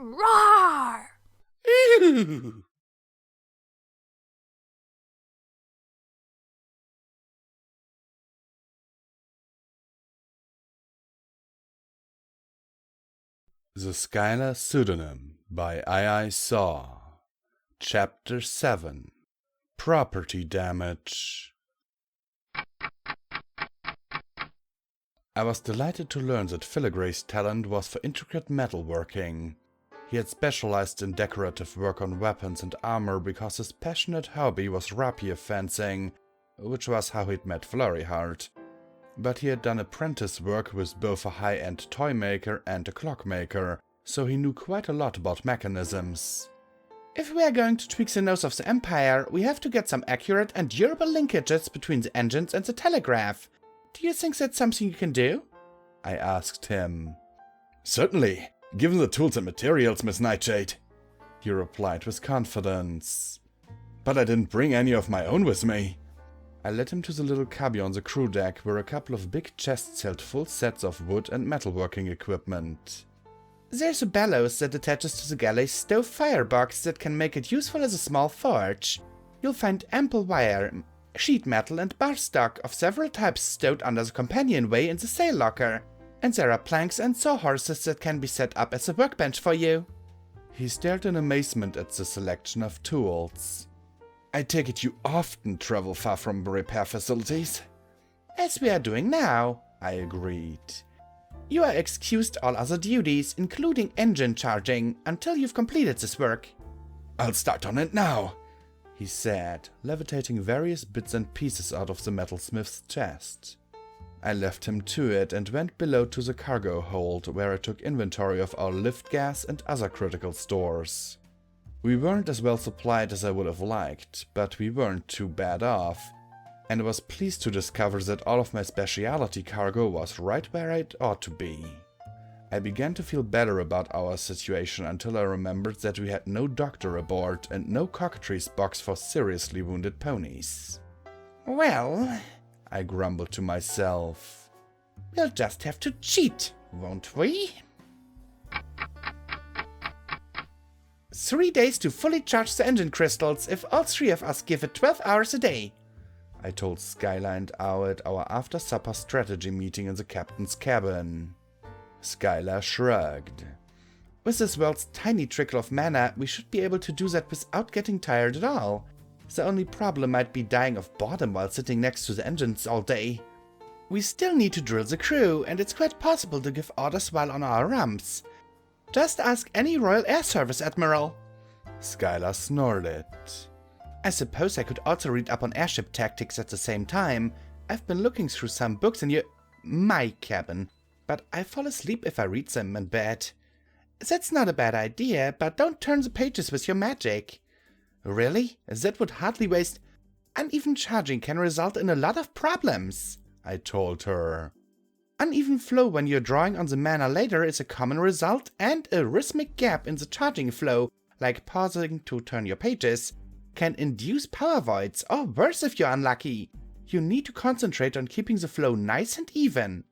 Roar! Ew. The Skyla Pseudonym by iisaw. Chapter 7. Property Damage. I was delighted to learn that Filigray's talent was for intricate metalworking. He had specialized in decorative work on weapons and armor because his passionate hobby was rapier fencing, which was how he'd met Flurryheart. But he had done apprentice work with both a high-end toy maker and a clockmaker, so he knew quite a lot about mechanisms. If we are going to tweak the nose of the Empire, we have to get some accurate and durable linkages between the engines and the telegraph. Do you think that's something you can do? I asked him. Certainly, given the tools and materials, Miss Nightshade, he replied with confidence. But I didn't bring any of my own with me. I led him to the little cubby on the crew deck where a couple of big chests held full sets of wood and metalworking equipment. There's a bellows that attaches to the galley's stove firebox that can make it useful as a small forge. You'll find ample wire, sheet metal and bar stock of several types stowed under the companionway in the sail locker. And there are planks and sawhorses that can be set up as a workbench for you. He stared in amazement at the selection of tools. I take it you often travel far from repair facilities? As we are doing now, I agreed. You are excused all other duties, including engine charging, until you've completed this work. I'll start on it now, he said, levitating various bits and pieces out of the metalsmith's chest. I left him to it and went below to the cargo hold, where I took inventory of our lift gas and other critical stores. We weren't as well supplied as I would have liked, but we weren't too bad off, and I was pleased to discover that all of my specialty cargo was right where it ought to be. I began to feel better about our situation until I remembered that we had no doctor aboard and no cockatrice box for seriously wounded ponies. Well, I grumbled to myself, we'll just have to cheat, won't we? 3 days to fully charge the engine crystals if all 3 of us give it 12 hours a day, I told Skyla and Owl at our after-supper strategy meeting in the captain's cabin. Skyla shrugged. With this world's tiny trickle of mana, we should be able to do that without getting tired at all. The only problem might be dying of boredom while sitting next to the engines all day. We still need to drill the crew, and it's quite possible to give orders while on our rumps. Just ask any Royal Air Service Admiral. Skyla snorted. I suppose I could also read up on airship tactics at the same time. I've been looking through some books in my cabin, but I fall asleep if I read them in bed. That's not a bad idea, but don't turn the pages with your magic. Really? That would hardly waste. Uneven charging can result in a lot of problems, I told her. Uneven flow when you're drawing on the mana later is a common result, and a rhythmic gap in the charging flow, like pausing to turn your pages, can induce power voids, or worse if you're unlucky. You need to concentrate on keeping the flow nice and even.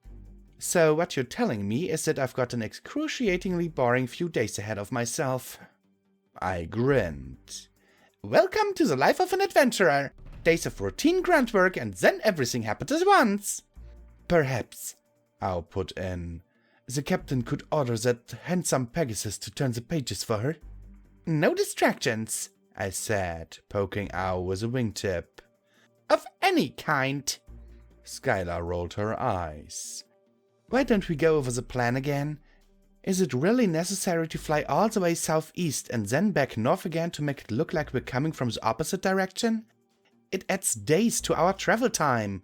So what you're telling me is that I've got an excruciatingly boring few days ahead of myself. I grinned. Welcome to the life of an adventurer. Days of routine grunt work and then everything happens at once. Perhaps, Owl put in. The captain could order that handsome Pegasus to turn the pages for her. No distractions, I said, poking Owl with a wingtip. Of any kind. Skyla rolled her eyes. Why don't we go over the plan again? Is it really necessary to fly all the way southeast and then back north again to make it look like we're coming from the opposite direction? It adds days to our travel time.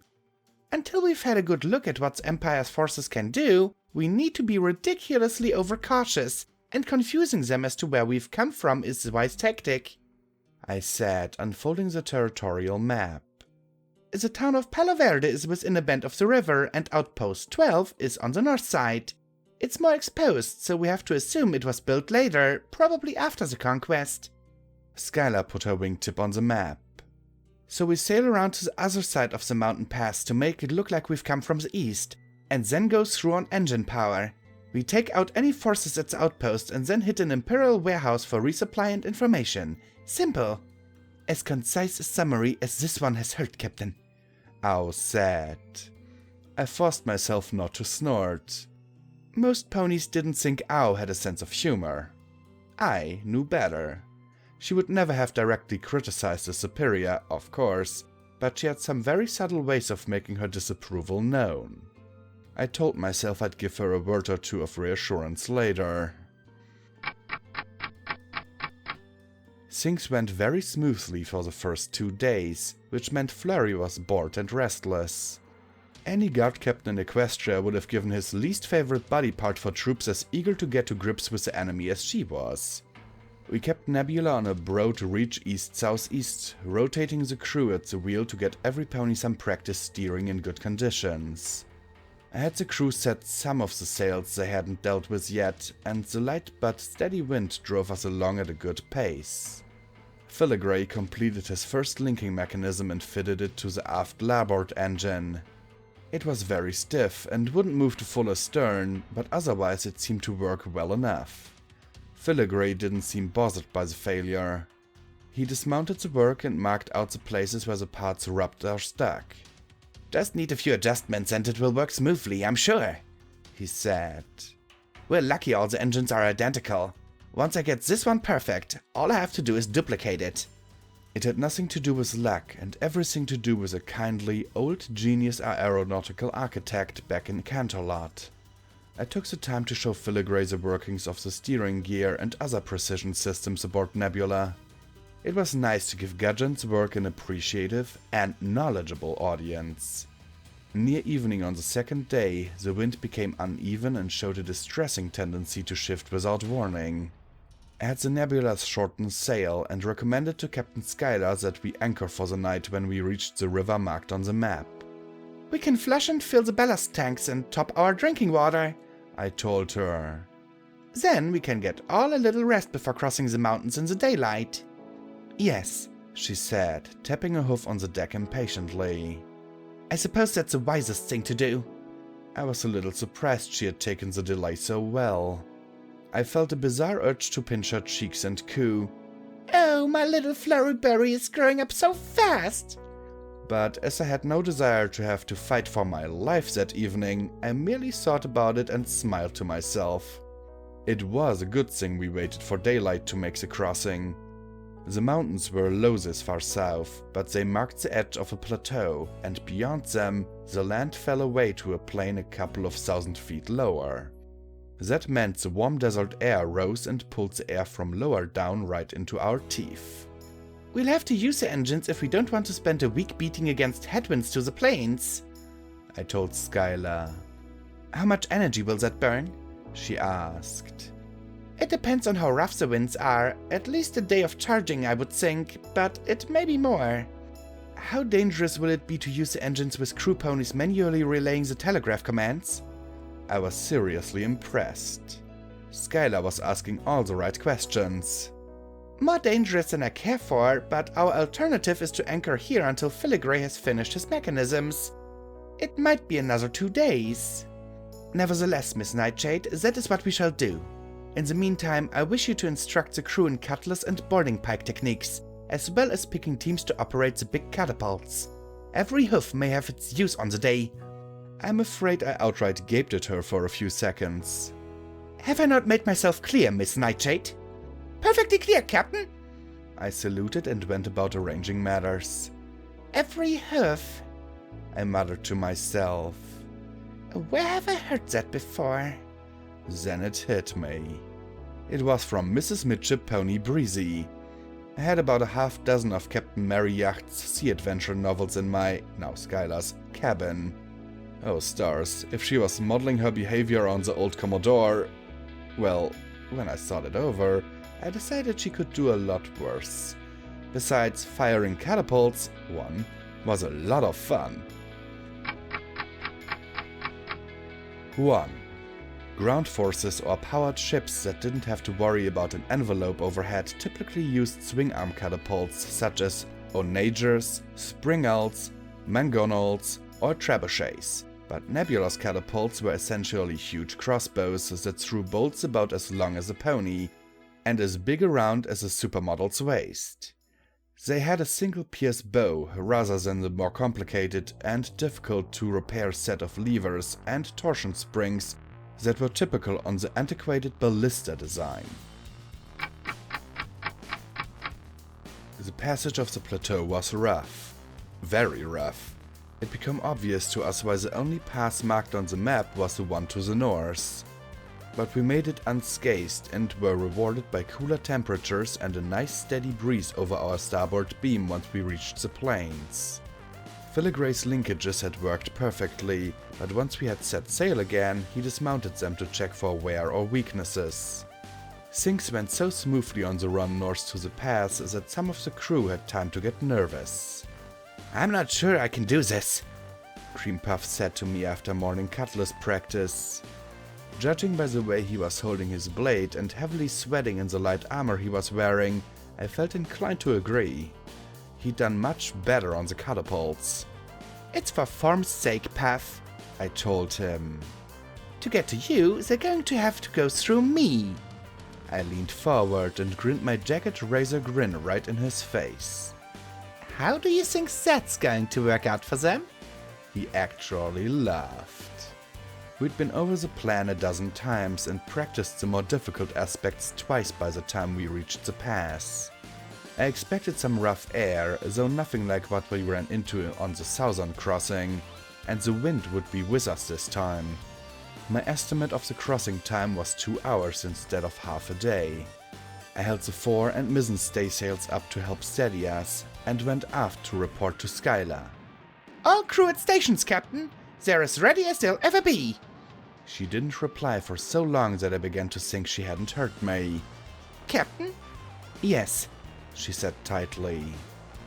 Until we've had a good look at what the Empire's forces can do, we need to be ridiculously overcautious, and confusing them as to where we've come from is the wise tactic, I said, unfolding the territorial map. The town of Palo Verde is within a bend of the river, and Outpost 12 is on the north side. It's more exposed, so we have to assume it was built later, probably after the conquest. Skyla put her wingtip on the map. So we sail around to the other side of the mountain pass to make it look like we've come from the east, and then go through on engine power. We take out any forces at the outpost and then hit an Imperial warehouse for resupply and information. Simple. As concise a summary as this one has heard, Captain. Ow said. I forced myself not to snort. Most ponies didn't think Ow had a sense of humor. I knew better. She would never have directly criticized a superior, of course, but she had some very subtle ways of making her disapproval known. I told myself I'd give her a word or two of reassurance later. Things went very smoothly for the first 2 days, which meant Flurry was bored and restless. Any guard captain in Equestria would have given his least favorite body part for troops as eager to get to grips with the enemy as she was. We kept Nebula on a broad reach east-southeast, rotating the crew at the wheel to get every pony some practice steering in good conditions. I had the crew set some of the sails they hadn't dealt with yet, and the light but steady wind drove us along at a good pace. Filigree completed his first linking mechanism and fitted it to the aft larboard engine. It was very stiff and wouldn't move to full astern, but otherwise it seemed to work well enough. Filigree didn't seem bothered by the failure. He dismounted the work and marked out the places where the parts rubbed or stuck. Just need a few adjustments and it will work smoothly, I'm sure, he said. We're lucky all the engines are identical. Once I get this one perfect, all I have to do is duplicate it. It had nothing to do with luck and everything to do with a kindly, old genius aeronautical architect back in Canterlot. I took the time to show Filigree the workings of the steering gear and other precision systems aboard Nebula. It was nice to give Gudgeon's work an appreciative and knowledgeable audience. Near evening on the second day, the wind became uneven and showed a distressing tendency to shift without warning. I had the Nebula's shortened sail and recommended to Captain Skyla that we anchor for the night when we reached the river marked on the map. We can flush and fill the ballast tanks and top our drinking water, I told her. Then we can get all a little rest before crossing the mountains in the daylight. Yes, she said, tapping a hoof on the deck impatiently. I suppose that's the wisest thing to do. I was a little surprised she had taken the delay so well. I felt a bizarre urge to pinch her cheeks and coo, "Oh, my little Flurryberry is growing up so fast!" But as I had no desire to have to fight for my life that evening, I merely thought about it and smiled to myself. It was a good thing we waited for daylight to make the crossing. The mountains were low this far south, but they marked the edge of a plateau, and beyond them, the land fell away to a plain a couple of thousand feet lower. That meant the warm desert air rose and pulled the air from lower down right into our teeth. We'll have to use the engines if we don't want to spend a week beating against headwinds to the plains, I told Skyla. How much energy will that burn? She asked. It depends on how rough the winds are. At least a day of charging, I would think, but it may be more. How dangerous will it be to use the engines with crew ponies manually relaying the telegraph commands? I was seriously impressed. Skyla was asking all the right questions. More dangerous than I care for, but our alternative is to anchor here until Filigree has finished his mechanisms. It might be another 2 days. Nevertheless, Miss Nightshade, that is what we shall do. In the meantime, I wish you to instruct the crew in cutlass and boarding pike techniques, as well as picking teams to operate the big catapults. Every hoof may have its use on the day. I'm afraid I outright gaped at her for a few seconds. Have I not made myself clear, Miss Nightshade? Perfectly clear, Captain. I saluted and went about arranging matters. Every hoof, I muttered to myself. Where have I heard that before? Then it hit me. It was from Mrs. Midship Pony Breezy. I had about a half dozen of Captain Marryat's sea adventure novels in my, now Skyla's, cabin. Oh stars, if she was modeling her behavior on the old Commodore... Well, when I thought it over, I decided she could do a lot worse. Besides, firing catapults, one, was a lot of fun. 1. Ground forces or powered ships that didn't have to worry about an envelope overhead typically used swing-arm catapults such as onagers, springals, mangonels, or trebuchets. But Nebula's catapults were essentially huge crossbows that threw bolts about as long as a pony, and as big around as a supermodel's waist. They had a single pierce bow rather than the more complicated and difficult to repair set of levers and torsion springs that were typical on the antiquated ballista design. The passage of the plateau was rough. Very rough. It became obvious to us why the only pass marked on the map was the one to the north. But we made it unscathed and were rewarded by cooler temperatures and a nice steady breeze over our starboard beam once we reached the plains. Filigree's linkages had worked perfectly, but once we had set sail again, he dismounted them to check for wear or weaknesses. Things went so smoothly on the run north to the pass that some of the crew had time to get nervous. "I'm not sure I can do this," Cream Puff said to me after morning cutlass practice. Judging by the way he was holding his blade and heavily sweating in the light armor he was wearing, I felt inclined to agree. He'd done much better on the catapults. "It's for form's sake, Puff," I told him. "To get to you, they're going to have to go through me." I leaned forward and grinned my jagged razor grin right in his face. "How do you think that's going to work out for them?" He actually laughed. We'd been over the plan a dozen times and practiced the more difficult aspects twice by the time we reached the pass. I expected some rough air, though nothing like what we ran into on the southern crossing, and the wind would be with us this time. My estimate of the crossing time was 2 hours instead of half a day. I held the fore and mizzen staysails up to help steady us, and went aft to report to Skyla. "All crew at stations, Captain! They're as ready as they'll ever be!" She didn't reply for so long that I began to think she hadn't heard me. "Captain?" "Yes," she said tightly.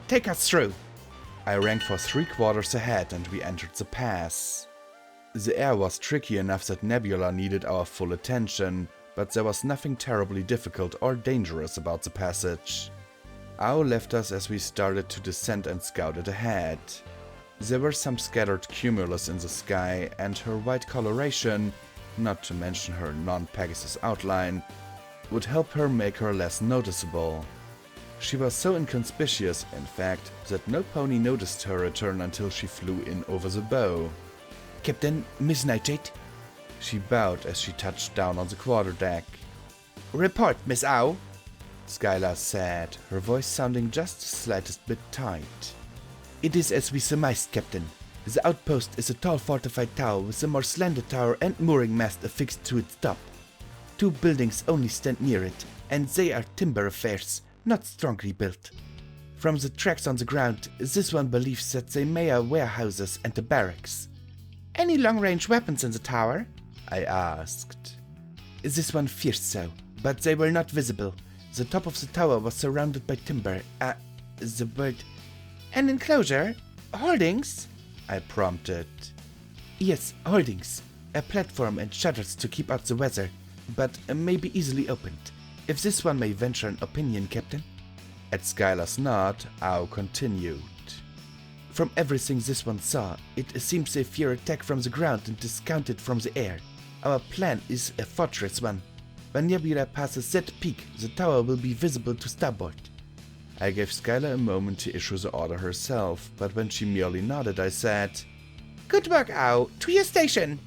"Take us through." I ranked for 3/4 ahead and we entered the pass. The air was tricky enough that Nebula needed our full attention, but there was nothing terribly difficult or dangerous about the passage. Owl left us as we started to descend and scouted ahead. There were some scattered cumulus in the sky, and her white coloration, not to mention her non-Pegasus outline, would help her make her less noticeable. She was so inconspicuous, in fact, that no pony noticed her return until she flew in over the bow. "Captain, Miss Nightshade." She bowed as she touched down on the quarterdeck. "Report, Miss Owl," Skyla said, her voice sounding just the slightest bit tight. "It is as we surmised, Captain. The outpost is a tall fortified tower with a more slender tower and mooring mast affixed to its top. 2 buildings only stand near it, and they are timber affairs, not strongly built. From the tracks on the ground, this one believes that they may are warehouses and a barracks." "Any long-range weapons in the tower?" I asked. "This one fears so, but they were not visible. The top of the tower was surrounded by timber. The word..." "An enclosure? Holdings?" I prompted. "Yes, holdings. A platform and shutters to keep out the weather, but may be easily opened. If this one may venture an opinion, Captain." At Skyla's nod, Ow continued. "From everything this one saw, it seems they fear attack from the ground and discount it from the air. Our plan is a fortress one. When Nebula passes that peak, the tower will be visible to starboard." I gave Skyla a moment to issue the order herself, but when she merely nodded, I said, "Good work, Ow! To your station!"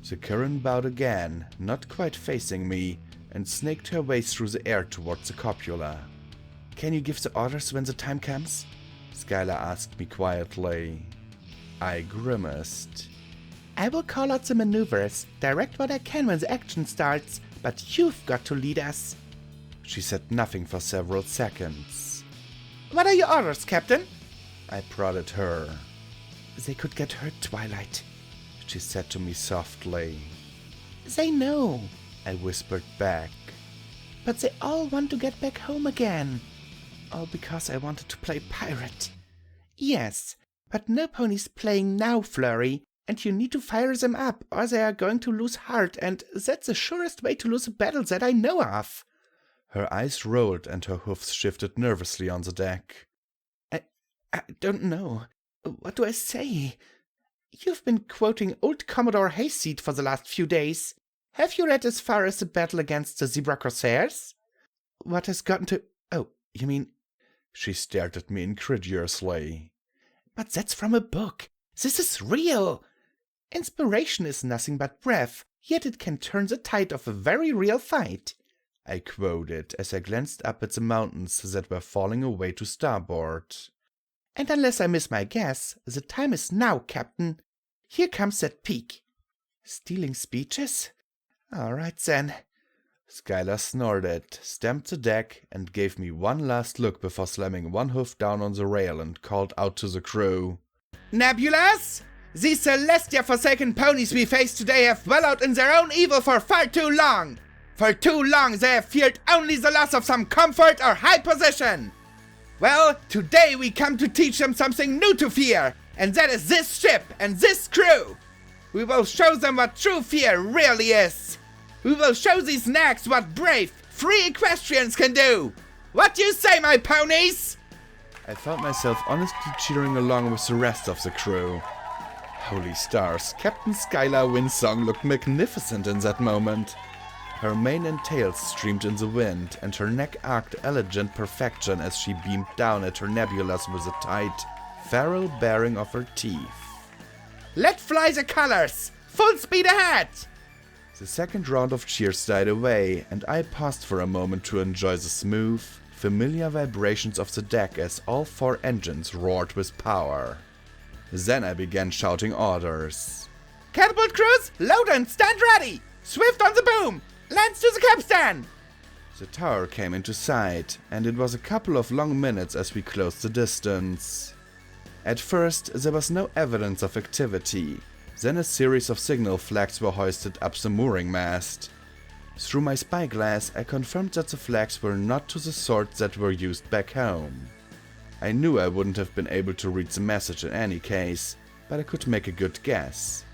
The Kirin bowed again, not quite facing me, and snaked her way through the air towards the copula. "Can you give the orders when the time comes?" Skyla asked me quietly. I grimaced. "I will call out the maneuvers, direct what I can when the action starts, but you've got to lead us." She said nothing for several seconds. "What are your orders, Captain?" I prodded her. "They could get hurt, Twilight," she said to me softly. "They know," I whispered back. "But they all want to get back home again. All because I wanted to play pirate. Yes, but no pony's playing now, Flurry, and you need to fire them up or they are going to lose heart, and that's the surest way to lose a battle that I know of." Her eyes rolled and her hoofs shifted nervously on the deck. I don't know. What do I say?" You've been quoting old Commodore Hayseed for the last few days. Have you read as far as the battle against the Zebra Corsairs? What has gotten to... Oh, you mean... She stared at me incredulously. But that's from a book. This is real. Inspiration is nothing but breath, yet it can turn the tide of a very real fight. I quoted as I glanced up at the mountains that were falling away to starboard. And unless I miss my guess, the time is now, Captain. Here comes that peak. Stealing speeches? All right then. Skyla snorted, stamped the deck, and gave me one last look before slamming one hoof down on the rail and called out to the crew. Nebulas! These Celestia-forsaken ponies we face today have wallowed in their own evil for far too long. For too long they have feared only the loss of some comfort or high position. Well, today we come to teach them something new to fear, and that is this ship and this crew. We will show them what true fear really is. We will show these nags what brave, free equestrians can do. What do you say, my ponies? I found myself honestly cheering along with the rest of the crew. Holy stars, Captain Skyla Windsong looked magnificent in that moment. Her mane and tail streamed in the wind, and her neck arced elegant perfection as she beamed down at her nebulas with a tight, feral baring of her teeth. Let fly the colors! Full speed ahead! The second round of cheers died away, and I paused for a moment to enjoy the smooth, familiar vibrations of the deck as all 4 engines roared with power. Then I began shouting orders. Catapult crews, load and stand ready! Swift on the boom! Lance to the capstan! The tower came into sight, and it was a couple of long minutes as we closed the distance. At first, there was no evidence of activity. Then a series of signal flags were hoisted up the mooring mast. Through my spyglass, I confirmed that the flags were not to the sort that were used back home. I knew I wouldn't have been able to read the message in any case, but I could make a good guess.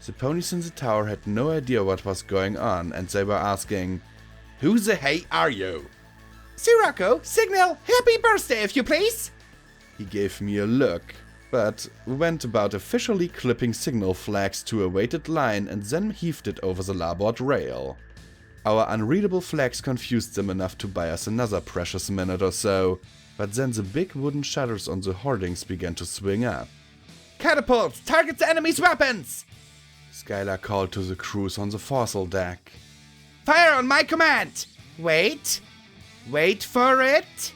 The ponies in the tower had no idea what was going on, and they were asking, "Who the hey are you?" "Sirocco, signal happy birthday if you please!" He gave me a look, but went about officially clipping signal flags to a weighted line and then heaved it over the larboard rail. Our unreadable flags confused them enough to buy us another precious minute or so, but then the big wooden shutters on the hoardings began to swing up. "Catapults! Target the enemy's weapons!" Skyla called to the crews on the forecastle deck. "Fire on my command! Wait! Wait for it!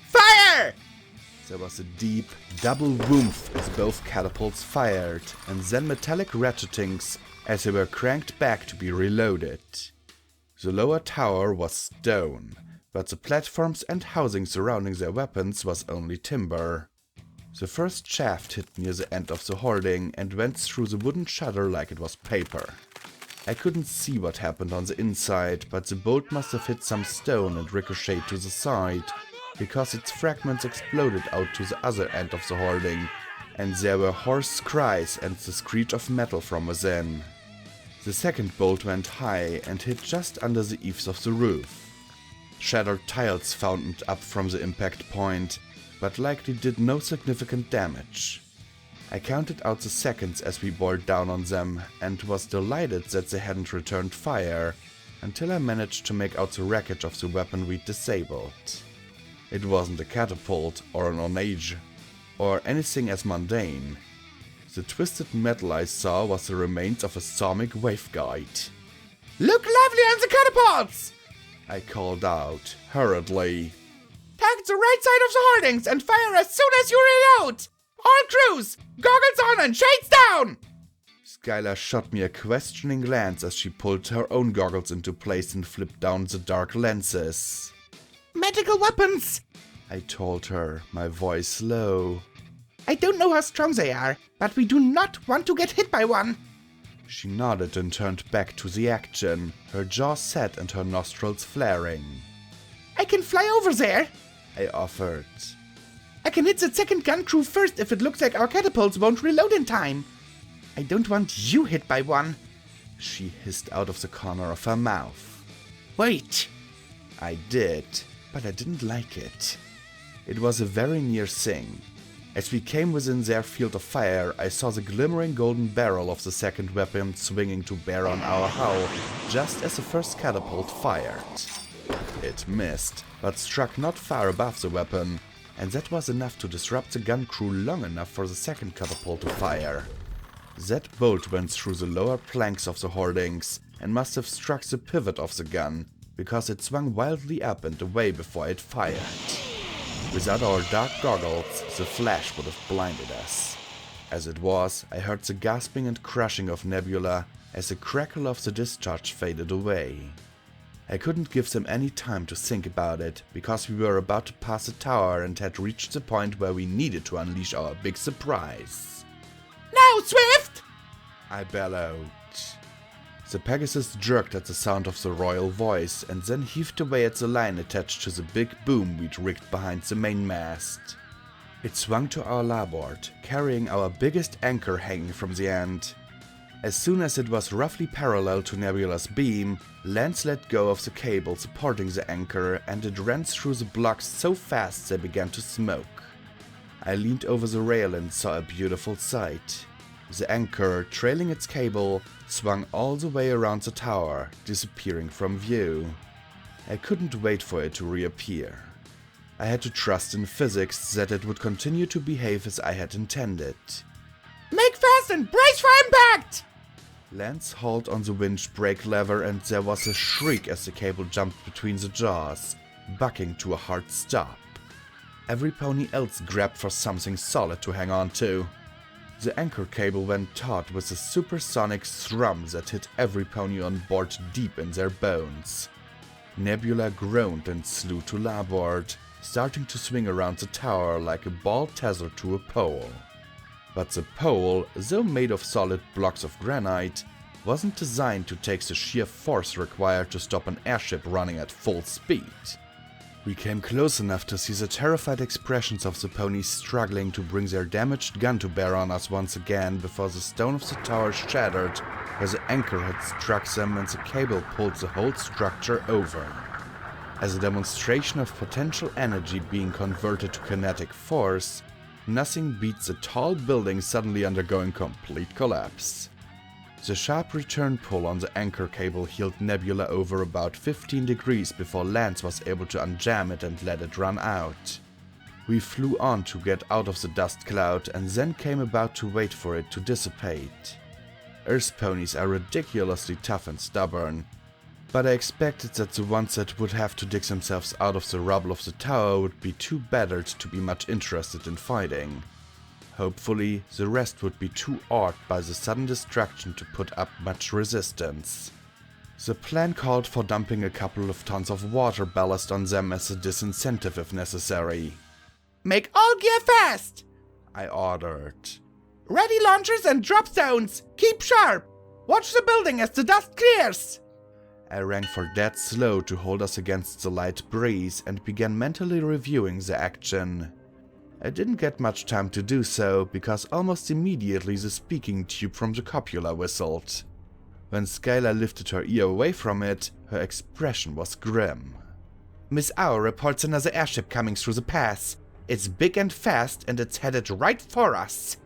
Fire!" There was a deep, double whoomph as both catapults fired, and then metallic ratchetings as they were cranked back to be reloaded. The lower tower was stone, but the platforms and housing surrounding their weapons was only timber. The first shaft hit near the end of the hoarding and went through the wooden shutter like it was paper. I couldn't see what happened on the inside, but the bolt must have hit some stone and ricocheted to the side, because its fragments exploded out to the other end of the hoarding, and there were hoarse cries and the screech of metal from within. The second bolt went high and hit just under the eaves of the roof. Shattered tiles fountained up from the impact point, but likely did no significant damage. I counted out the seconds as we bore down on them, and was delighted that they hadn't returned fire, until I managed to make out the wreckage of the weapon we'd disabled. It wasn't a catapult, or an onage, or anything as mundane. The twisted metal I saw was the remains of a sonic waveguide. "Look lovely on the catapults!" I called out, hurriedly. "Target the right side of the hoardings and fire as soon as you reload! All crews, goggles on and shades down!" Skyla shot me a questioning glance as she pulled her own goggles into place and flipped down the dark lenses. "Magical weapons!" I told her, my voice low. "I don't know how strong they are, but we do not want to get hit by one." She nodded and turned back to the action, her jaw set and her nostrils flaring. "I can fly over there," I offered. "I can hit the second gun crew first if it looks like our catapults won't reload in time. I don't want you hit by one," she hissed out of the corner of her mouth. "Wait." I did, but I didn't like it. It was a very near thing. As we came within their field of fire, I saw the glimmering golden barrel of the second weapon swinging to bear on our hull, just as the first catapult fired. It missed, but struck not far above the weapon, and that was enough to disrupt the gun crew long enough for the second catapult to fire. That bolt went through the lower planks of the hoardings, and must have struck the pivot of the gun, because it swung wildly up and away before it fired. Without our dark goggles, the flash would have blinded us. As it was, I heard the gasping and crushing of Nebula as the crackle of the discharge faded away. I couldn't give them any time to think about it, because we were about to pass the tower and had reached the point where we needed to unleash our big surprise. "Now, Swift!" I bellowed. The Pegasus jerked at the sound of the royal voice and then heaved away at the line attached to the big boom we'd rigged behind the mainmast. It swung to our larboard, carrying our biggest anchor hanging from the end. As soon as it was roughly parallel to Nebula's beam, Lance let go of the cable supporting the anchor and it ran through the blocks so fast they began to smoke. I leaned over the rail and saw a beautiful sight. The anchor, trailing its cable, swung all the way around the tower, disappearing from view. I couldn't wait for it to reappear. I had to trust in physics that it would continue to behave as I had intended. "Make fast and brace for impact!" Lance hauled on the winch brake lever and there was a shriek as the cable jumped between the jaws, bucking to a hard stop. Every pony else grabbed for something solid to hang on to. The anchor cable went taut with a supersonic thrum that hit every pony on board deep in their bones. Nebula groaned and slew to larboard, starting to swing around the tower like a ball tethered to a pole. But the pole, though made of solid blocks of granite, wasn't designed to take the sheer force required to stop an airship running at full speed. We came close enough to see the terrified expressions of the ponies struggling to bring their damaged gun to bear on us once again before the stone of the tower shattered where the anchor had struck them and the cable pulled the whole structure over. As a demonstration of potential energy being converted to kinetic force, nothing beats a tall building suddenly undergoing complete collapse. The sharp return pull on the anchor cable heeled Nebula over about 15 degrees before Lance was able to unjam it and let it run out. We flew on to get out of the dust cloud and then came about to wait for it to dissipate. Earth ponies are ridiculously tough and stubborn, but I expected that the ones that would have to dig themselves out of the rubble of the tower would be too battered to be much interested in fighting. Hopefully, the rest would be too awed by the sudden destruction to put up much resistance. The plan called for dumping a couple of tons of water ballast on them as a disincentive if necessary. "Make all gear fast!" I ordered. "Ready launchers and drop zones! Keep sharp! Watch the building as the dust clears!" I rang for dead slow to hold us against the light breeze and began mentally reviewing the action. I didn't get much time to do so, because almost immediately the speaking tube from the copula whistled. When Skyla lifted her ear away from it, her expression was grim. "Miss Hour reports another airship coming through the pass. It's big and fast, and it's headed right for us."